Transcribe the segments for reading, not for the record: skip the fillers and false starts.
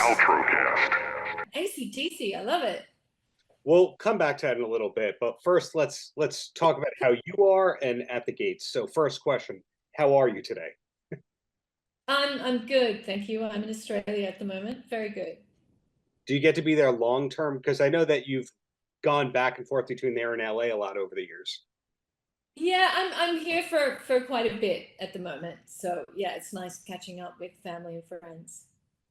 Paltrocast. ACTC, I love it. We'll come back to that in a little bit, but first let's talk about how you are and at the gates. So first question, how are you today? I'm good, thank you. I'm in Australia at the moment. Very good. Do you get to be there long term? Because I know that you've gone back and forth between there and LA a lot over the years. Yeah, I'm here for quite a bit at the moment. So yeah, it's nice catching up with family and friends.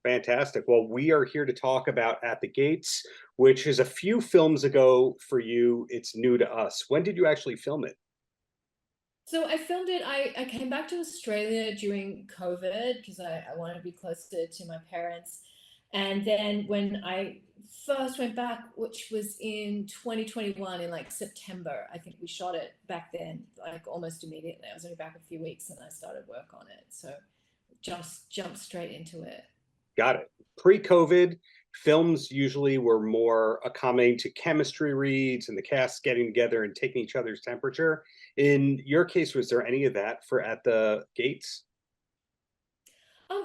Fantastic. Well, we are here to talk about At the Gates, which is a few films ago for you. It's new to us. When did you actually film it? So I filmed it. I came back to Australia during COVID because I wanted to be closer to my parents. And then when I first went back, which was in 2021, in like September, I think we shot it back then, like almost immediately. I was only back a few weeks and I started work on it. So just jumped straight into it. Got it. Pre-COVID, films usually were more accommodating to chemistry reads and the cast getting together and taking each other's temperature. In your case, was there any of that for At the Gates?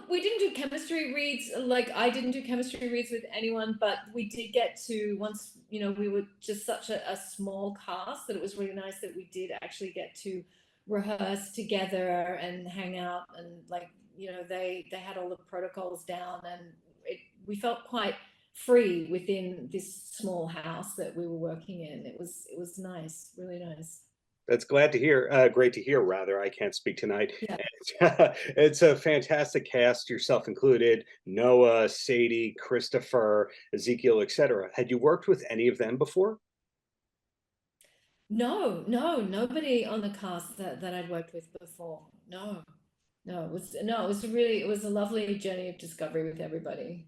We didn't do chemistry reads. Like I didn't do chemistry reads with anyone, but we did get to once. We were just such a small cast that it was really nice that we did actually get to rehearse together and hang out and like they had all the protocols down and we felt quite free within this small house that we were working in. It was nice, really nice. That's glad to hear. Great to hear, rather. I can't speak tonight. Yeah. It's a fantastic cast, yourself included. Noah, Sadie, Christopher, Ezekiel, etc. Had you worked with any of them before? No, no, nobody on the cast that I'd worked with before. No, it was a lovely journey of discovery with everybody.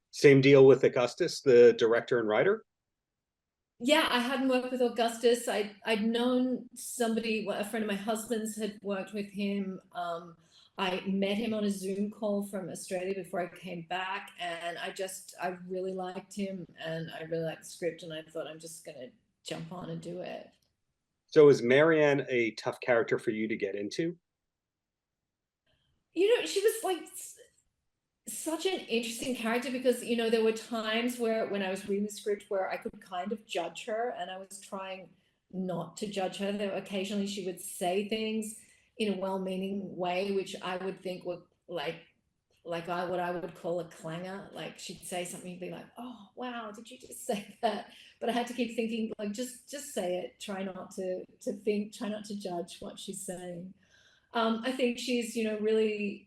Same deal with Augustus, the director and writer. Yeah, I hadn't worked with Augustus. I'd known somebody, well, a friend of my husband's had worked with him. I met him on a Zoom call from Australia before I came back, and I really liked him, and I really liked the script, and I thought I'm just gonna jump on and do it. So is Marianne a tough character for you to get into? She was like such an interesting character because there were times where when I was reading the script where I could kind of judge her and I was trying not to judge her. There occasionally she would say things in a well-meaning way which I would think were what I would call a clanger. Like she'd say something and be like, oh wow, did you just say that? But I had to keep thinking like just say it. Try not to think, try not to judge what she's saying. I think she's, really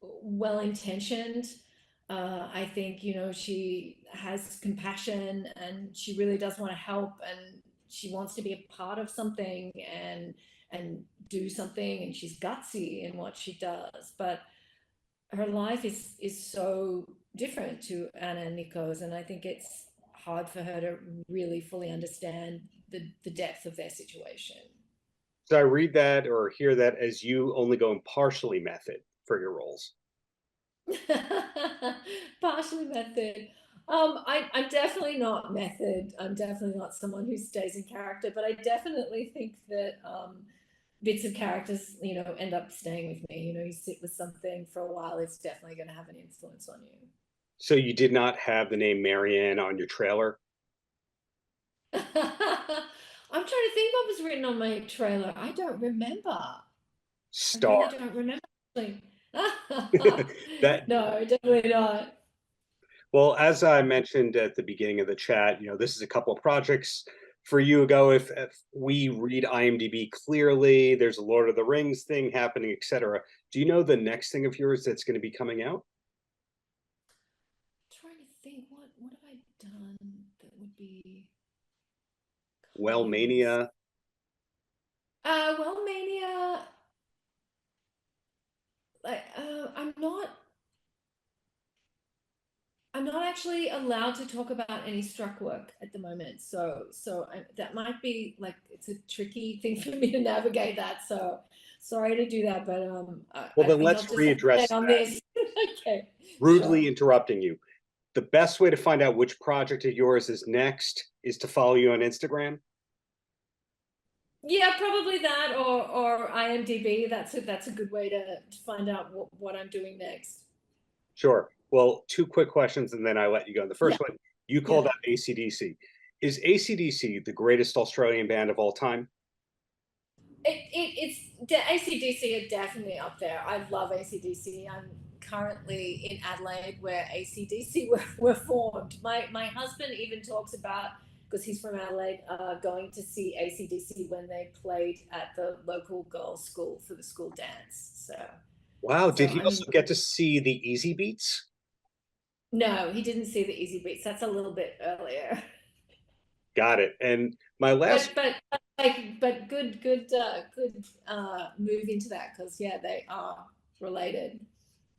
well intentioned. I think, she has compassion and she really does want to help and she wants to be a part of something and do something, and she's gutsy in what she does. But her life is so different to Anna and Nico's, and I think it's hard for her to really fully understand the depth of their situation. So I read that or hear that as you only go in partially method for your roles. Partially method. I'm definitely not method. I'm definitely not someone who stays in character, but I definitely think that bits of characters, end up staying with me. You sit with something for a while, it's definitely going to have an influence on you. So you did not have the name Marianne on your trailer? I'm trying to think what was written on my trailer. I don't remember. I Star. really don't remember. That No, definitely not. Well, as I mentioned at the beginning of the chat, this is a couple of projects for you ago. If we read IMDb clearly, there's a Lord of the Rings thing happening, etc. Do you know the next thing of yours that's going to be coming out? Trying to think what have I done that would be Well, close. Mania. Well, Mania. Like, I'm not actually allowed to talk about any struck work at the moment. That might be like it's a tricky thing for me to navigate that. So sorry to do that, but Well, I then think let's I'll just have to readdress stay on that. this. Okay, Rudely sure. interrupting you. The best way to find out which project of yours is next is to follow you on Instagram. Yeah, probably that or IMDb. That's a good way to find out what I'm doing next. Sure. Well, two quick questions and then I let you go. The Yeah, first one, you yeah. called out AC/DC. Is AC/DC the greatest Australian band of all time? AC/DC are definitely up there. I love AC/DC. I'm currently in Adelaide where AC/DC were formed. My husband even talks about, because he's from Adelaide, going to see AC/DC when they played at the local girls' school for the school dance. Wow, So did he I mean, also get to see the Easy Beats? no, he didn't see the Easy Beats. That's a little bit earlier. Got it. And my But last, good move into that, because yeah, they are related.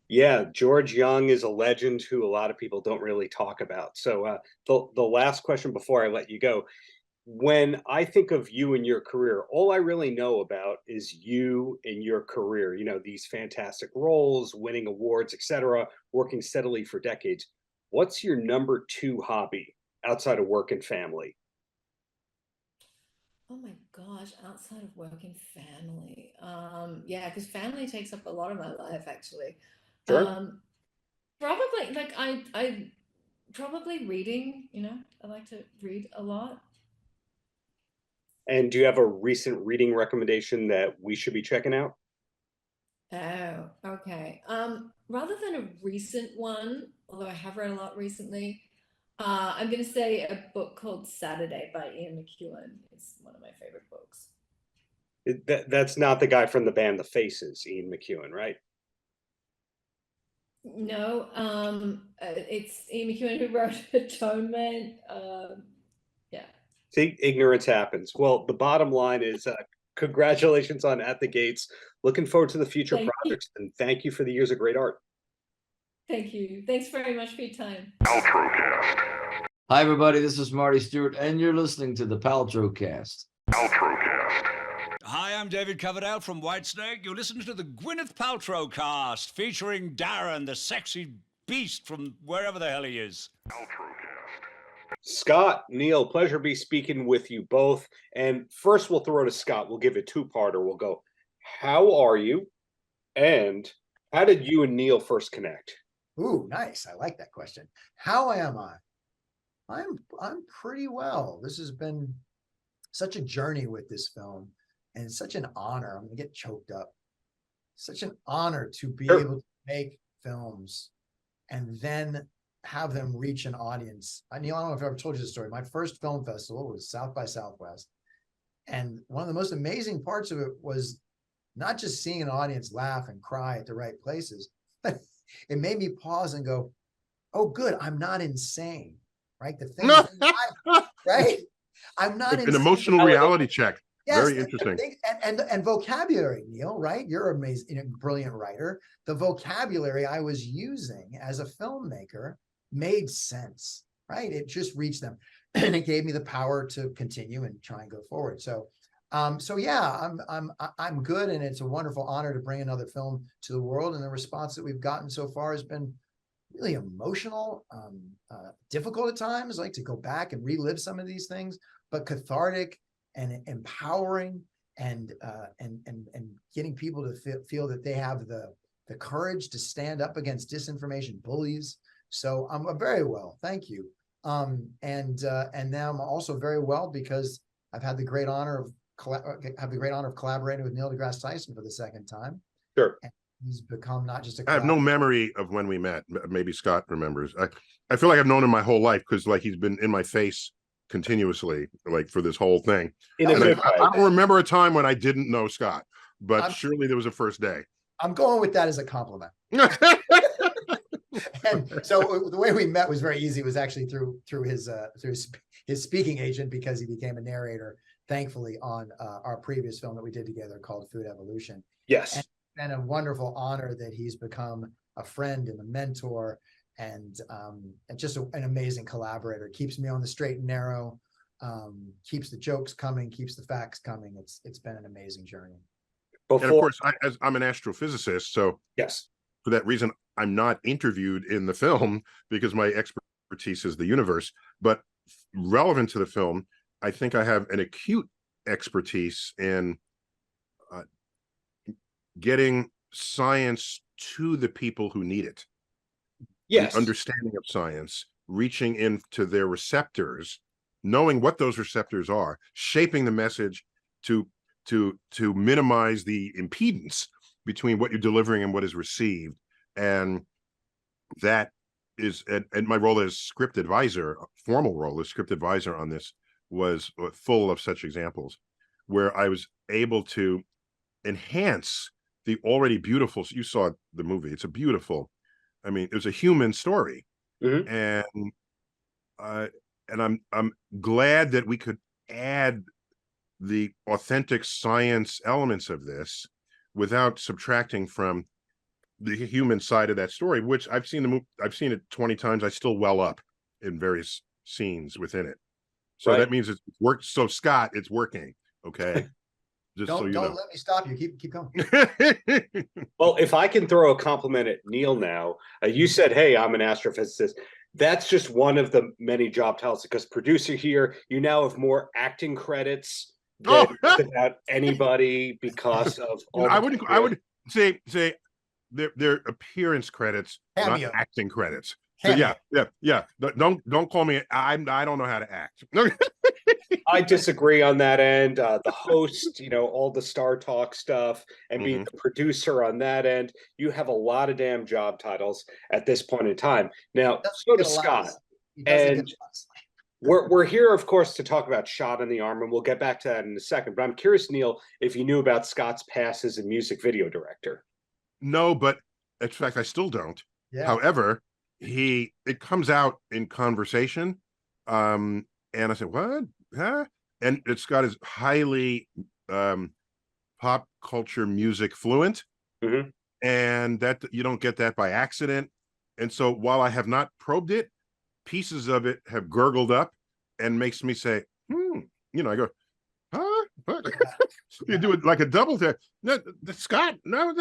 yeah, George Young is a legend who a lot of people don't really talk about. So the last question before I let you go, when I think of you and your career, all I really know about is you and your career. You know, these fantastic roles, winning awards, etc., working steadily for decades. What's your number two hobby outside of work and family? Oh my gosh, outside of work and family. Yeah, because family takes up a lot of my life actually. Sure. Um, Probably like I probably reading, I like to read a lot. And do you have a recent reading recommendation that we should be checking out? Oh, okay. Rather than a recent one, although I have read a lot recently, I'm gonna say a book called Saturday by Ian McEwan. It's one of my favorite books. That's not the guy from the band The Faces, Ian McEwan, right? No, it's Ian McEwan who wrote Atonement. Yeah. See, ignorance happens. Well, the bottom line is congratulations on At the Gates. Looking forward to the future Thank you. projects, and thank you for the years of great art. Thank you. Thanks very much for your time. Paltrocast. Hi, everybody. This is Marty Stewart, and you're listening to the Paltrocast. Paltrocast. Hi, I'm David Coverdale from Whitesnake. You're listening to the Gwyneth Paltrow cast, featuring Darren, the sexy beast from wherever the hell he is. Paltrocast. Scott, Neil, pleasure be speaking with you both. And first, we'll throw to Scott. We'll give a two-parter. We'll go, how are you? And how did you and Neil first connect? Ooh, nice. I like that question. How am I? I'm pretty well. This has been such a journey with this film, and it's such an honor. I'm gonna get choked up. Such an honor to be Sure. able to make films and then have them reach an audience. Neil, I don't know if I've ever told you the story. My first film festival was South by Southwest. And one of the most amazing parts of it was not just seeing an audience laugh and cry at the right places, but it made me pause and go, oh, good, I'm not insane, right? The thing is, right? I'm not An insane. emotional reality check. Yes, Very interesting. And vocabulary, Neil, right? You're amazing, brilliant writer. The vocabulary I was using as a filmmaker made sense, right? It just reached them, and it gave me the power to continue and try and go forward. So yeah, I'm good, and it's a wonderful honor to bring another film to the world. And the response that we've gotten so far has been really emotional, difficult at times, like to go back and relive some of these things, but cathartic and empowering, and getting people to feel that they have the courage to stand up against disinformation bullies. So I'm very well, thank you. And now I'm also very well because I've had the great honor of collaborating with Neil deGrasse Tyson for the second time. Sure. And he's become not just a I have no memory of when we met. Maybe Scott remembers. I feel like I've known him my whole life because like he's been in my face continuously, like for this whole thing. In a good way. I don't remember a time when I didn't know Scott, but surely there was a first day. I'm going with that as a compliment. And so the way we met was very easy. It was actually through his speaking agent, because he became a narrator, thankfully, on our previous film that we did together called Food Evolution. Yes. And a wonderful honor that he's become a friend and a mentor, and just an amazing collaborator. Keeps me on the straight and narrow, keeps the jokes coming, keeps the facts coming. It's been an amazing journey. And of course, I'm an astrophysicist, so yes, for that reason, I'm not interviewed in the film because my expertise is the universe. But relevant to the film, I think I have an acute expertise in getting science to the people who need it. Yes. an understanding of science, reaching into their receptors, knowing what those receptors are, shaping the message to minimize the impedance between what you're delivering and what is received. And that is, and my role as script advisor, formal role as script advisor on this, was full of such examples where I was able to enhance the already beautiful. You saw the movie. It's a beautiful, I mean, it was a human story. Mhm. And I'm glad that we could add the authentic science elements of this without subtracting from the human side of that story, which I've seen the movie, I've seen it 20 times. I still well up in various scenes within it. So Right. that means it's worked. So Scott, it's working. Okay. Just so Don't you don't know. let me stop you. Keep going. Well, if I can throw a compliment at Neil now, you said, "Hey, I'm an astrophysicist." That's just one of the many job titles, because producer here, you now have more acting credits than Oh. about anybody because of all. I the would say their appearance credits, not Cameo. acting credits. So Cameo. yeah. Don't call me. I don't know how to act. I disagree on that end. The host, all the Star Talk stuff, and being the producer on that end, you have a lot of damn job titles at this point in time. Now, so does Scott. And we're here, of course, to talk about Shot in the Arm, and we'll get back to that in a second. But I'm curious, Neil, if you knew about Scott's past as a music video director. No, but in fact, I still don't. Yeah. However, it comes out in conversation, and I said, "What? Huh?" And Scott is highly pop culture music fluent, Mhm. and that you don't get that by accident. And so, while I have not probed it, pieces of it have gurgled up and makes me say, I go, huh? What? You do it like a double tap. No, Scott, no,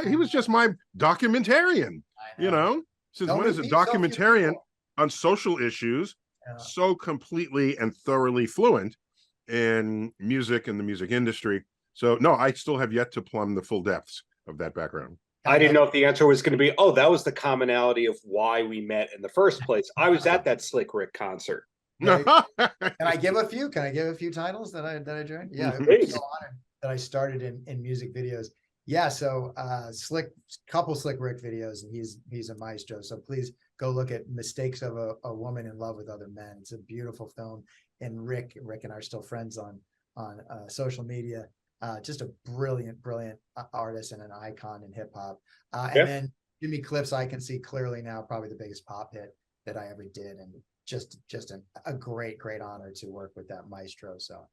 he was just my documentarian, Since Don't when is a repeat yourself, you documentarian people. on social issues Yeah. so completely and thoroughly fluent in music and the music industry? So no, I still have yet to plumb the full depths of that background. I didn't know if the answer was going to be, oh, that was the commonality of why we met in the first place. I was at that Slick Rick concert. Can I give a few? Can I give a few titles that I joined? Yeah, Please. I'm so honored that I started in music videos. Yeah, so couple Slick Rick videos, and he's a maestro. So please go look at Mistakes of a Woman in Love with Other Men. It's a beautiful film, and Rick and I are still friends on social media. Just a brilliant artist and an icon in hip hop. And then Jimmy Cliff's I Can See Clearly Now, probably the biggest pop hit that I ever did, and just a great honor to work with that maestro. So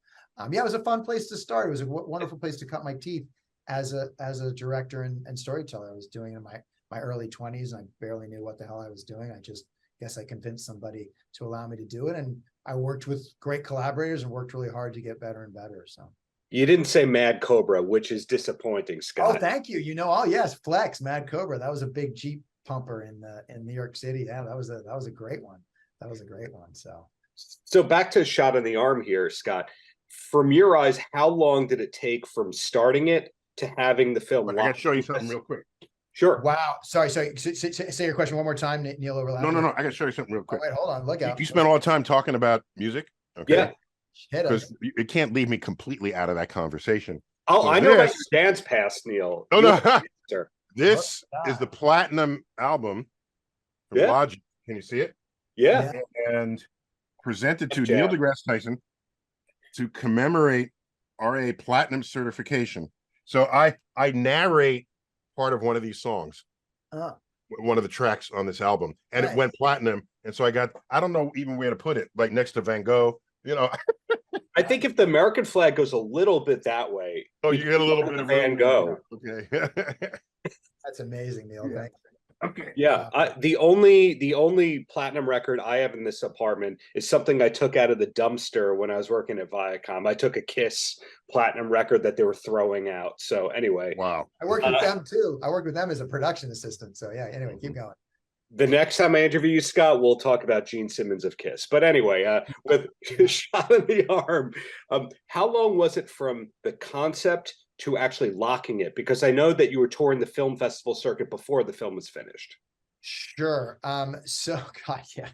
it was a fun place to start. It was a wonderful place to cut my teeth as a director and storyteller. I was doing it in my early 20s, and I barely knew what the hell I was doing. I just guess I convinced somebody to allow me to do it, and I worked with great collaborators and worked really hard to get better and better. So You didn't say Mad Cobra, which is disappointing, Scott. oh, thank you. Oh yes, Flex, Mad Cobra. That was a big Jeep pumper in New York City. Yeah, that was a great one. That was a great one. So back to Shot in the Arm here, Scott. From your eyes, how long did it take from starting it to having the film? I got to show you something real quick. Sure. wow. Sorry. Say your question one more time, Neil. Overlap. No. I got to show you something real quick. Wait, hold on. Look out. You spent all the time talking about music. Okay. Yeah. Hit us. Because it can't leave me completely out of that conversation. Oh, So I know about this- your dance pass, Neil. Oh, no. Sir. This Look at is the that. platinum album from Yeah. Logic. Can you see it? Yeah. And presented to Yeah. Neil deGrasse Tyson to commemorate RA platinum certification. So I narrate part of one of these songs, Oh, one of the tracks on this album, and Nice. it went platinum. And so I don't know even where to put it, like next to Van Gogh, I think if the American flag goes a little bit that way. Oh, you get a little bit of Van Gogh. Okay. that's amazing, Neil. Yeah. Thank you. Okay. Yeah, the only platinum record I have in this apartment is something I took out of the dumpster when I was working at Viacom. I took a Kiss platinum record that they were throwing out. So anyway, Wow. I worked with them too. I worked with them as a production assistant. So yeah. Anyway, keep going. the next time I interview you, Scott, we'll talk about Gene Simmons of Kiss. But anyway, with Shot in the Arm, how long was it from the concept to actually locking it? Because I know that you were touring the film festival circuit before the film was finished. Sure. So God, yeah,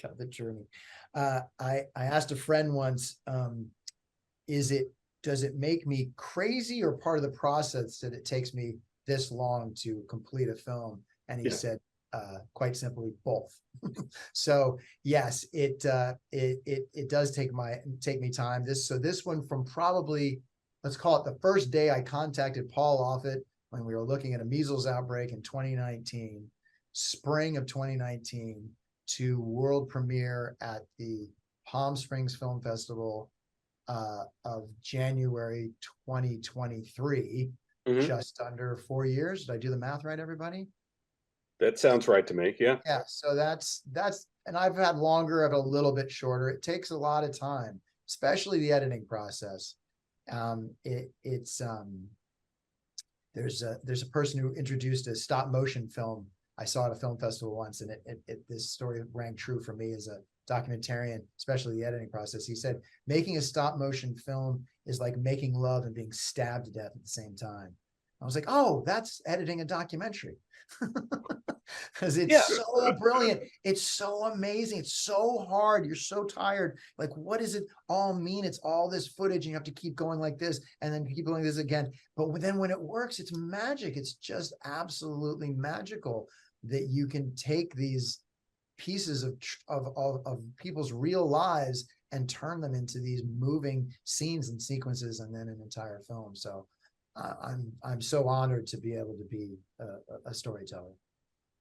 God, the journey. I asked a friend once, does it make me crazy or part of the process that it takes me this long to complete a film? And he Yeah. said, quite simply, both. So yes, it does take me time. This one from probably, let's call it the first day I contacted Paul Offit when we were looking at a measles outbreak in 2019, spring of 2019, to world premiere at the Palm Springs Film Festival of January 2023, Mhm. just under 4 years. Did I do the math right, everybody? That sounds right to me. Yeah. Yeah, so that's, and I've had longer, I've had a little bit shorter. It takes a lot of time, especially the editing process. There's a person who introduced a stop motion film I saw at a film festival once, and this story rang true for me as a documentarian, especially the editing process. He said, making a stop motion film is like making love and being stabbed to death at the same time. I was like, oh, that's editing a documentary. Because it's Yeah. so brilliant. It's so amazing. It's so hard. You're so tired. Like, what does it all mean? It's all this footage, and you have to keep going like this and then keep going this again. But then when it works, it's magic. It's just absolutely magical that you can take these pieces of people's real lives and turn them into these moving scenes and sequences, and then an entire film. So I'm so honored to be able to be a storyteller.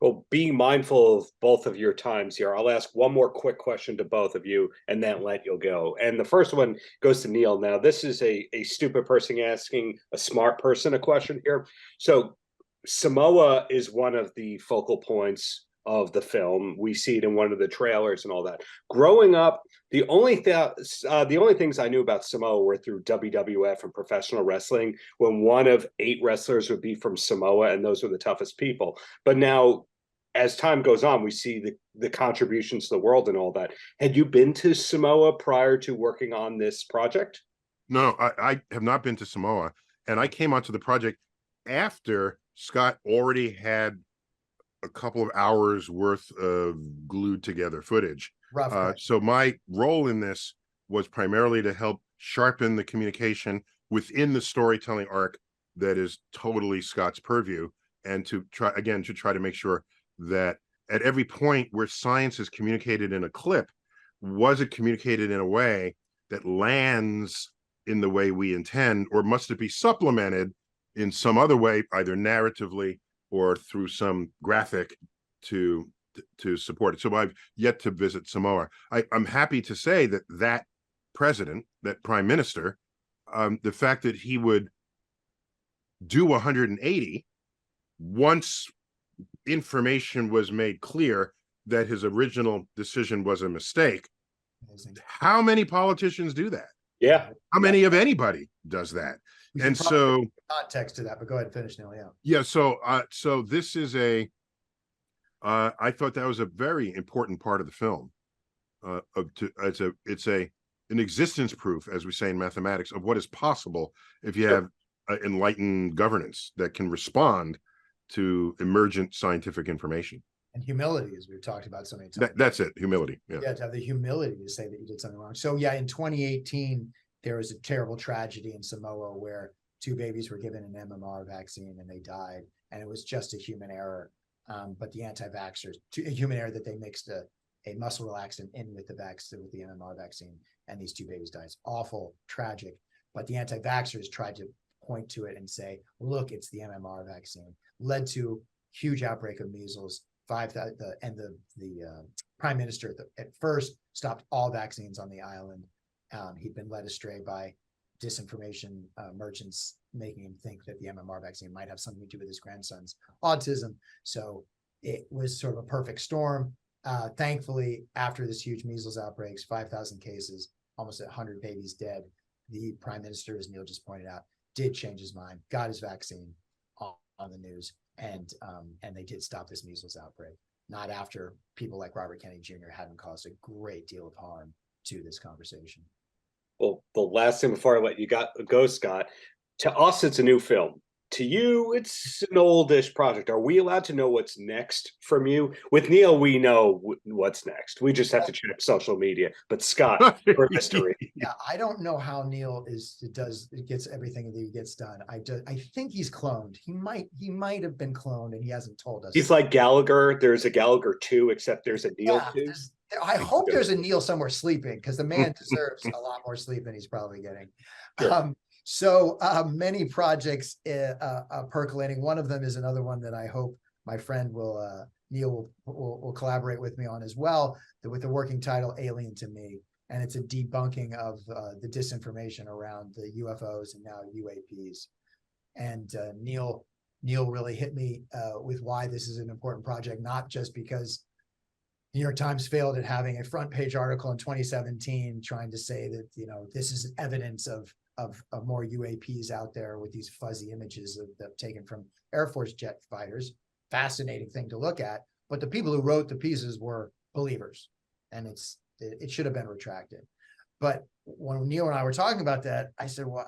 Well, being mindful of both of your times here, I'll ask one more quick question to both of you and then let you go. And the first one goes to Neil. Now, this is a stupid person asking a smart person a question here. So Samoa is one of the focal points of the film. We see it in one of the trailers and all that. Growing up, the only things I knew about Samoa were through WWF and professional wrestling, when one of 8 wrestlers would be from Samoa, and those were the toughest people. But now, as time goes on, we see the contributions to the world and all that. Had you been to Samoa prior to working on this project? No, I have not been to Samoa, and I came onto the project after Scott already had a couple of hours worth of glued together footage. So my role in this was primarily to help sharpen the communication within the storytelling arc that is totally Scott's purview, and to try to make sure that at every point where science is communicated in a clip, was it communicated in a way that lands in the way we intend, or must it be supplemented in some other way, either narratively or through some graphic to support it. So I've yet to visit Samoa. I'm happy to say that president, that prime minister, the fact that he would do 180 once information was made clear that his original decision was a mistake. Amazing. How many politicians do that? Yeah. How many of anybody does that? And so context to that, but go ahead and finish, Neil. Yeah. Yeah. So this is I thought that was a very important part of the film. It's an existence proof, as we say in mathematics, of what is possible if you have enlightened governance that can respond to emergent scientific information. And humility, as we've talked about so many times. That's it, humility. Yeah. Yeah, to have the humility to say that you did something wrong. So yeah, in 2018, there was a terrible tragedy in Samoa where 2 babies were given an MMR vaccine and they died, and it was just a human error. But the anti-vaxxers, a human error that they mixed a muscle relaxant in with the MMR vaccine, and these 2 babies died. It's awful, tragic. But the anti-vaxxers tried to point to it and say, look, it's the MMR vaccine. Led to huge outbreak of measles. The prime minister at first stopped all vaccines on the island. He'd been led astray by disinformation merchants, making him think that the MMR vaccine might have something to do with his grandson's autism. So it was sort of a perfect storm. Thankfully, after this huge measles outbreaks, 5,000 cases, almost 100 babies dead, the prime minister, as Neil just pointed out, did change his mind, got his vaccine on the news, and they did stop this measles outbreak. Not after people like Robert Kennedy Jr. hadn't caused a great deal of harm to this conversation. Well, the last thing before I let you go, Scott, to us, it's a new film. to you, it's an oldish project. Are we allowed to know what's next from you? With Neil, we know what's next. We just have to check social media. But Scott, for mystery. Yeah, I don't know how Neil gets everything that he gets done. I think he's cloned. He might have been cloned and he hasn't told us. He's like Gallagher. There's a Gallagher 2, except there's a Neil 2. I hope there's a Neil somewhere sleeping, because the man deserves a lot more sleep than he's probably getting. Sure. So many projects percolating. One of them is another one that I hope my friend Neil will collaborate with me on as well, with the working title Alien to Me. And it's a debunking of the disinformation around the UFOs and now UAPs. And Neil really hit me with why this is an important project, not just because the New York Times failed at having a front page article in 2017 trying to say that, this is evidence of more UAPs out there with these fuzzy images of them taken from Air Force jet fighters. Fascinating thing to look at. But the people who wrote the pieces were believers, and it should have been retracted. But when Neil and I were talking about that, I said, well,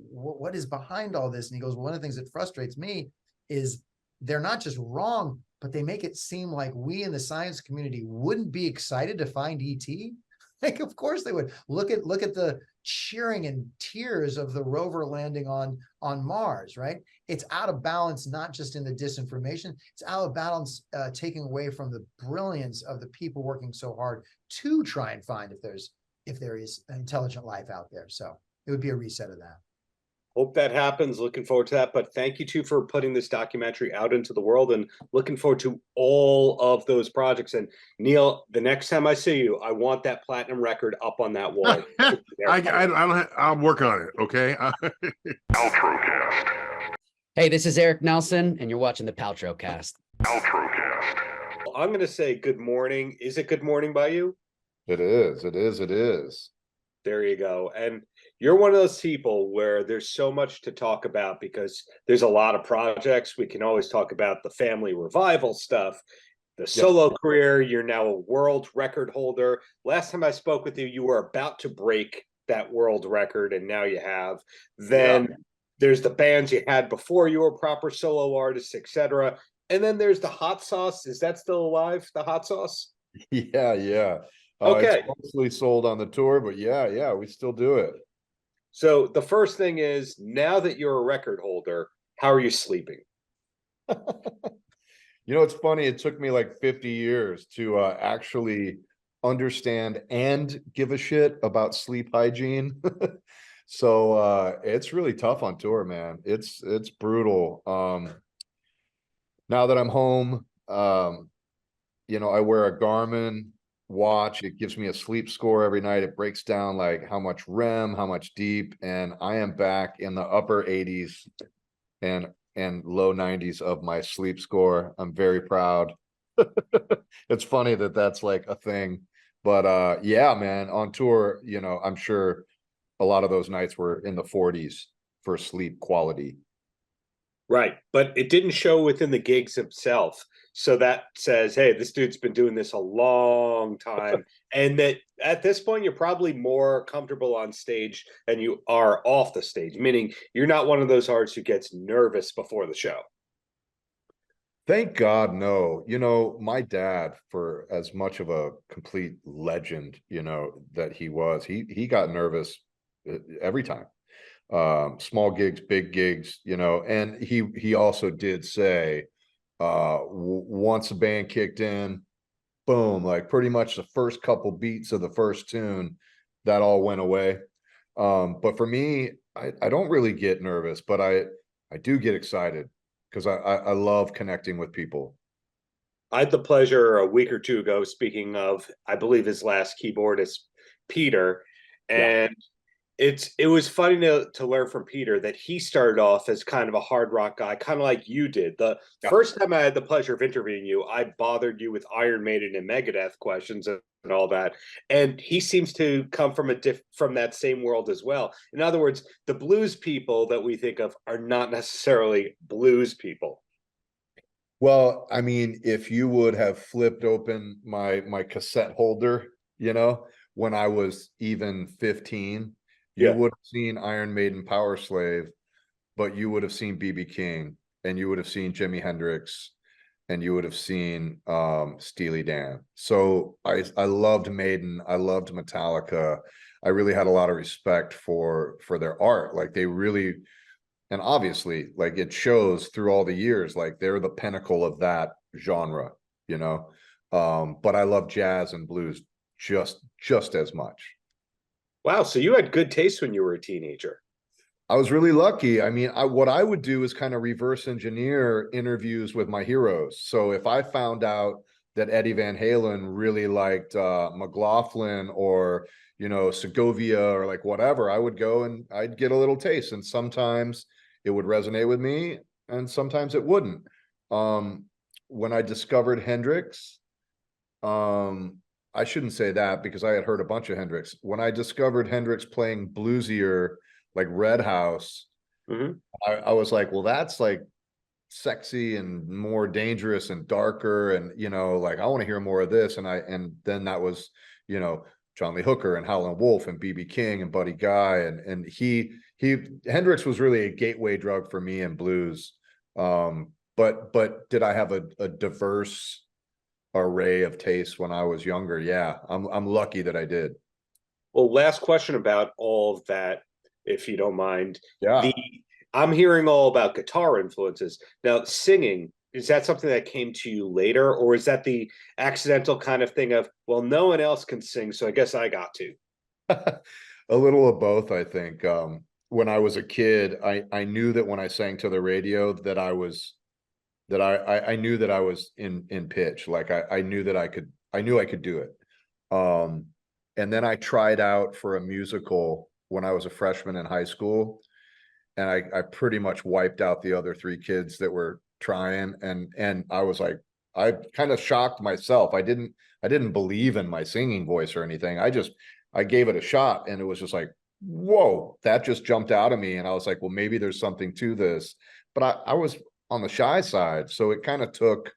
what is behind all this? And he goes, well, one of the things that frustrates me is they're not just wrong, but they make it seem like we in the science community wouldn't be excited to find ET. Like, of course they would. Look at the cheering and tears of the rover landing on Mars, right? It's out of balance, not just in the disinformation. It's out of balance, taking away from the brilliance of the people working so hard to try and find if there is intelligent life out there. So it would be a reset of that. Hope that happens. Looking forward to that. But thank you too for putting this documentary out into the world, and looking forward to all of those projects. And Neil, the next time I see you, I want that platinum record up on that wall. I'll work on it. Okay. Paltrocast. Hey, this is Eric Nelson, and you're watching the Paltrocast. Paltrocast. I'm going to say good morning. Is it good morning by you? It is. It is. It is. There you go. And you're one of those people where there's so much to talk about, because there's a lot of projects. We can always talk about the family revival stuff, the solo career. You're now a world record holder. Last time I spoke with you, you were about to break that world record, and now you have. Then there's the bands you had before you were proper solo artists, etc. And then there's the hot sauce. Is that still alive, the hot sauce? Yeah, yeah. Okay. It's mostly sold on the tour, but yeah, we still do it. So the first thing is, now that you're a record holder, how are you sleeping? It's funny. It took me like 50 years to actually understand and give a shit about sleep hygiene. So it's really tough on tour, man. It's brutal. Now that I'm home, I wear a Garmin watch. It gives me a sleep score every night. It breaks down like how much REM, how much deep, and I am back in the upper 80s and low 90s of my sleep score. I'm very proud. It's funny that that's like a thing, but yeah, man, on tour, I'm sure a lot of those nights were in the 40s for sleep quality. Right. But it didn't show within the gigs himself. So that says, hey, this dude's been doing this a long time. And that at this point, you're probably more comfortable on stage than you are off the stage, meaning you're not one of those artists who gets nervous before the show. Thank God, no. My dad, for as much of a complete legend, that he was, he got nervous every time. Small gigs, big gigs, and he also did say, once the band kicked in, boom, like pretty much the first couple beats of the first tune, that all went away. But for me, I don't really get nervous, but I do get excited, because I love connecting with people. I had the pleasure a week or two ago, speaking of, I believe his last keyboardist, Peter, and it was funny to learn from Peter that he started off as kind of a hard rock guy, kind of like you did. The first time I had the pleasure of interviewing you, I bothered you with Iron Maiden and Megadeth questions and all that. And he seems to come from from that same world as well. In other words, the blues people that we think of are not necessarily blues people. Well, I mean, if you would have flipped open my cassette holder, when I was even 15, you would have seen Iron Maiden Power Slave but you would have seen BB King, and you would have seen Jimi Hendrix, and you would have seen Steely Dan. So I loved Maiden, I loved Metallica. I really had a lot of respect for their art. Like they really, and obviously, like it shows through all the years, like they're the pinnacle of that genre, you know. But I love jazz and blues just as much. Wow, so you had good taste when you were a teenager. I was really lucky. I mean, what I would do is kind of reverse engineer interviews with my heroes. So if I found out that Eddie Van Halen really liked McLaughlin or, you know, Segovia or like whatever, I would go and I'd get a little taste. And sometimes it would resonate with me and sometimes it wouldn't. When I discovered Hendrix, I shouldn't say that because I had heard a bunch of Hendrix. When I discovered Hendrix playing bluesier, like Red House, I was like, well, that's like sexy and more dangerous and darker, and you know, like I want to hear more of this. And then that was, you know, John Lee Hooker and Howlin' Wolf and BB King and Buddy Guy, and Hendrix was really a gateway drug for me in blues. But did I have a diverse array of tastes when I was younger? Yeah, I'm lucky that I did. Well, last question about all of that, if you don't mind. Yeah. I'm hearing all about guitar influences. Now, singing, is that something that came to you later, or is that the accidental kind of thing of, well, no one else can sing, so I guess I got to? A little of both, I think. When I was a kid, I knew that when I sang to the radio that I knew that I was in pitch. Like I knew that I could do it. And then I tried out for a musical when I was a freshman in high school, and I pretty much wiped out the other three kids that were trying. And I was like, I kind of shocked myself. I didn't believe in my singing voice or anything. I gave it a shot, and it was just like, whoa, that just jumped out of me. And I was like, well, maybe there's something to this. But I was on the shy side. So it kind of took,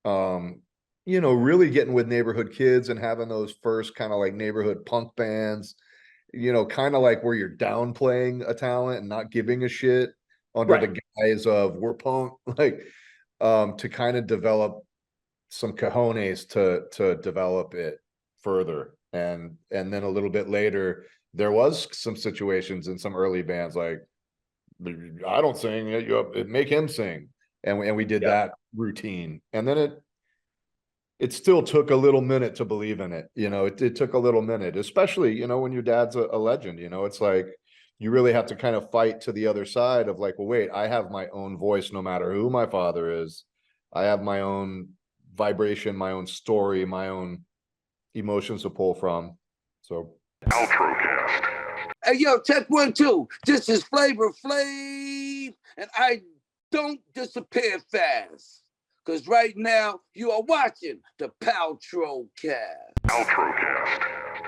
you know, really getting with neighborhood kids and having those first kind of like neighborhood punk bands, you know, kind of like where you're downplaying a talent and not giving a shit under the guise of we're punk, like, to kind of develop some cojones to develop it further. And then a little bit later, there was some situations in some early bands like, I don't sing, you make him sing, and we did that routine. And then it still took a little minute to believe in it. You know, it took a little minute, especially, you know, when your dad's a legend. You know, it's like you really have to kind of fight to the other side of like, well, wait, I have my own voice no matter who my father is. I have my own vibration, my own story, my own emotions to pull from. So Paltrocast. Hey, yo, check 1, 2. This is Flavor Flav, and I don't disappear fast. Because right now, you are watching the Paltrocast. Paltrocast.